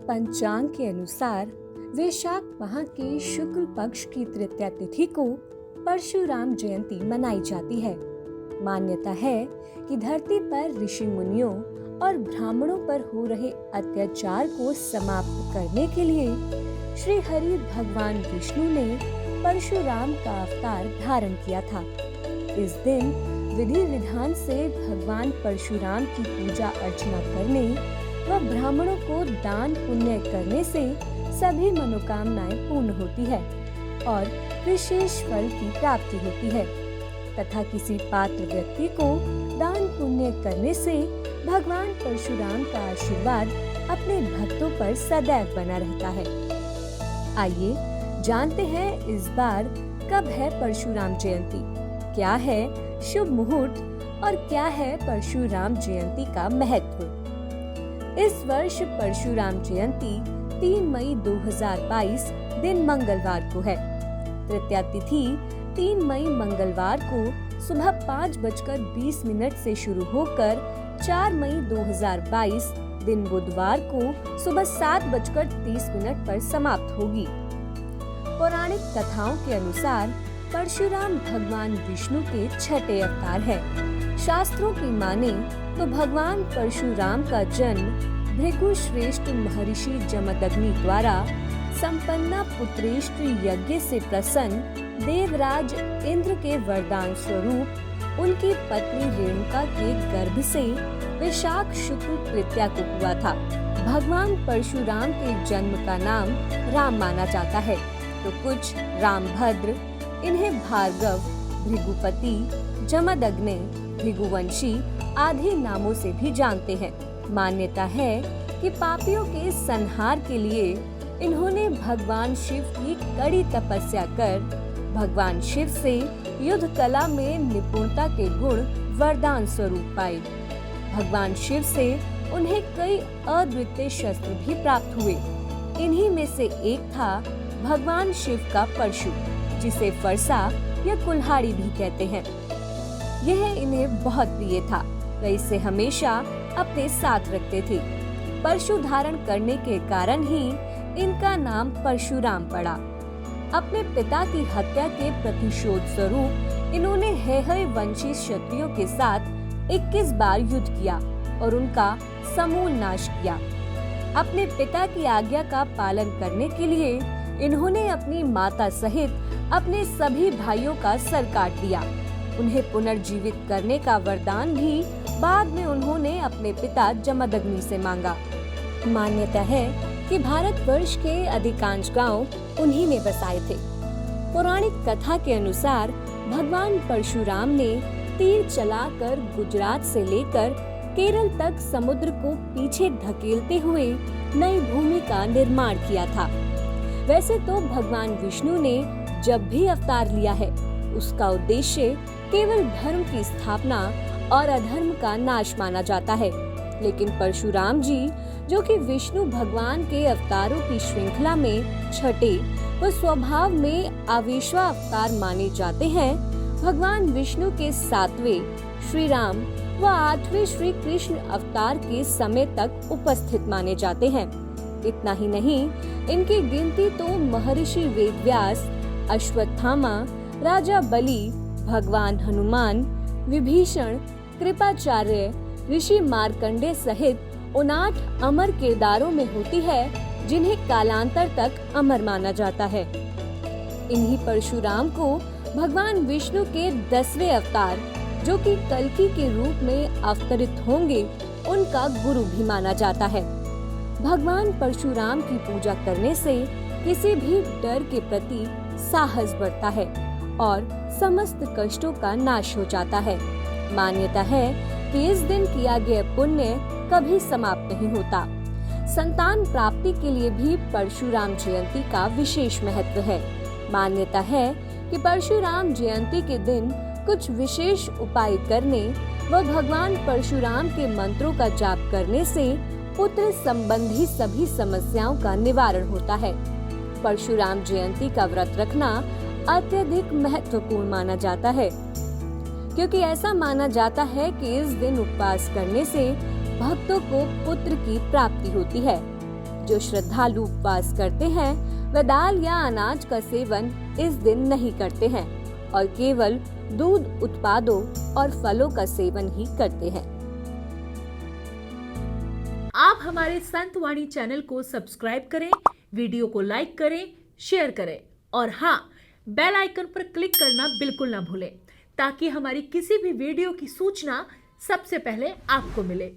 पंचांग के अनुसार वैशाख माह के शुक्ल पक्ष की तृतीया तिथि को परशुराम जयंती मनाई जाती है। मान्यता है कि धरती पर ऋषि मुनियों और ब्राह्मणों पर हो रहे अत्याचार को समाप्त करने के लिए श्री हरि भगवान विष्णु ने परशुराम का अवतार धारण किया था। इस दिन विधि विधान से भगवान परशुराम की पूजा अर्चना करने व ब्राह्मणों को दान पुण्य करने से सभी मनोकामनाएं पूर्ण होती है और विशेष फल की प्राप्ति होती है तथा किसी पात्र व्यक्ति को दान पुण्य करने से भगवान परशुराम का आशीर्वाद अपने भक्तों पर सदैव बना रहता है। आइए जानते हैं इस बार कब है परशुराम जयंती, क्या है शुभ मुहूर्त और क्या है परशुराम जयंती का महत्व। इस वर्ष परशुराम जयंती 3 मई 2022 दिन मंगलवार को है। तृतीया तिथि 3 मई मंगलवार को सुबह 5:20 से शुरू होकर 4 मई 2022 दिन बुधवार को सुबह 7:30 पर समाप्त होगी। पौराणिक कथाओं के अनुसार परशुराम भगवान विष्णु के छठे अवतार है। शास्त्रों की माने तो भगवान परशुराम का जन्म भृगु श्रेष्ठ महर्षि जमदग्नि द्वारा संपन्ना पुत्रेष्टि यज्ञ से प्रसन्न देवराज इंद्र के वरदान स्वरूप उनकी पत्नी रेणुका के गर्भ से वैशाख शुक्ल तृतीया को हुआ था। भगवान परशुराम के जन्म का नाम राम माना जाता है, तो कुछ रामभद्र, इन्हें भार्गव, भृगुपति, जमदग्नि, भृगुवंशी आदि नामों से भी जानते हैं। मान्यता है कि पापियों के संहार के लिए इन्होंने भगवान शिव की कड़ी तपस्या कर भगवान शिव से युद्ध कला में निपुणता के गुण वरदान स्वरूप पाए। भगवान शिव से उन्हें कई अद्वितीय शस्त्र भी प्राप्त हुए। इन्हीं में से एक था भगवान शिव का परशु, जिसे फरसा या कुल्हाड़ी भी कहते हैं। यह इन्हें बहुत प्रिय था, वे इसे हमेशा अपने साथ रखते थे। परशु धारण करने के कारण ही इनका नाम परशुराम पड़ा। अपने पिता की हत्या के प्रतिशोध स्वरूप इन्होंने हेहय वंशी क्षत्रियों के साथ 21 बार युद्ध किया और उनका समूल नाश किया। अपने पिता की आज्ञा का पालन करने के लिए इन्होंने अपनी माता सहित अपने सभी भाइयों का सर काट दिया। उन्हें पुनर्जीवित करने का वरदान भी बाद में उन्होंने अपने पिता जमदग्नि से मांगा। मान्यता है कि भारतवर्ष के अधिकांश गांव उन्हीं ने बसाए थे। पौराणिक कथा के अनुसार भगवान परशुराम ने तीर चलाकर गुजरात से लेकर केरल तक समुद्र को पीछे धकेलते हुए नई भूमि का निर्माण किया था। वैसे तो भगवान विष्णु ने जब भी अवतार लिया है, उसका उद्देश्य केवल धर्म की स्थापना और अधर्म का नाश माना जाता है, लेकिन परशुराम जी, जो कि विष्णु भगवान के अवतारों की श्रृंखला में छठे व स्वभाव में आवेशवा अवतार माने जाते हैं, भगवान विष्णु के 7वें श्री राम व 8वें श्री कृष्ण अवतार के समय तक उपस्थित माने जाते हैं। इतना ही नहीं, इनकी गिनती तो महर्षि वेदव्यास, अश्वत्थामा, राजा बलि, भगवान हनुमान, विभीषण, कृपाचार्य, ऋषि मार्कंडे सहित 59 अमर किरदारों में होती है, जिन्हें कालांतर तक अमर माना जाता है। इन्हीं परशुराम को भगवान विष्णु के 10वें अवतार, जो कि कल्कि के रूप में अवतरित होंगे, उनका गुरु भी माना जाता है। भगवान परशुराम की पूजा करने से किसी भी डर के प्रति साहस बढ़ता है और समस्त कष्टों का नाश हो जाता है। मान्यता है कि इस दिन किया गया पुण्य कभी समाप्त नहीं होता। संतान प्राप्ति के लिए भी परशुराम जयंती का विशेष महत्व है। मान्यता है कि परशुराम जयंती के दिन कुछ विशेष उपाय करने व भगवान परशुराम के मंत्रों का जाप करने से पुत्र संबंधी सभी समस्याओं का निवारण होता है। परशुराम जयंती का व्रत रखना अत्यधिक महत्वपूर्ण माना जाता है, क्योंकि ऐसा माना जाता है कि इस दिन उपवास करने से भक्तों को पुत्र की प्राप्ति होती है। जो श्रद्धालु उपवास करते हैं वे दाल या अनाज का सेवन इस दिन नहीं करते हैं और केवल दूध उत्पादों और फलों का सेवन ही करते हैं। आप हमारे संत वाणी चैनल को सब्सक्राइब करें, वीडियो को लाइक करें, शेयर करें और हाँ, बेल आइकन पर क्लिक करना बिल्कुल ना भूलें ताकि हमारी किसी भी वीडियो की सूचना सबसे पहले आपको मिले।